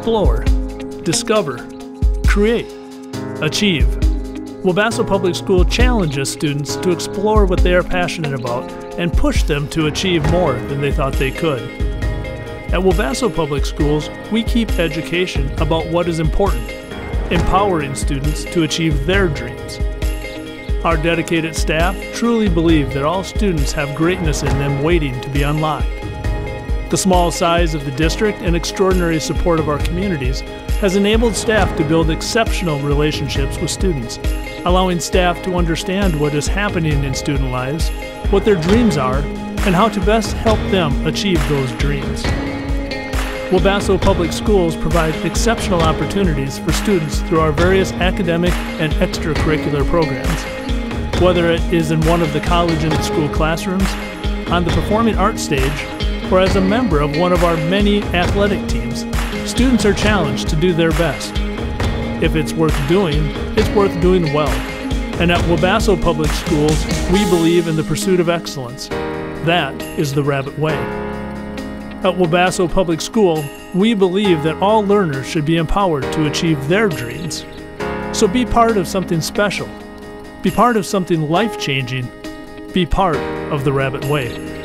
explore, discover, create, achieve. Wabasso Public School challenges students to explore what they are passionate about and push them to achieve more than they thought they could. At Wabasso Public Schools, we keep education about what is important, empowering students to achieve their dreams. Our dedicated staff truly believe that all students have greatness in them waiting to be unlocked. The small size of the district and extraordinary support of our communities has enabled staff to build exceptional relationships with students, allowing staff to understand what is happening in student lives, what their dreams are, and how to best help them achieve those dreams. Wabasso Public Schools provide exceptional opportunities for students through our various academic and extracurricular programs. Whether it is in one of the college and school classrooms, on the performing arts stage, or as a member of one of our many athletic teams, students are challenged to do their best. If it's worth doing well. And at Wabasso Public Schools, we believe in the pursuit of excellence. That is the Rabbit Way. At Wabasso Public School, we believe that all learners should be empowered to achieve their dreams. So be part of something special. Be part of something life-changing. Be part of the Rabbit Way.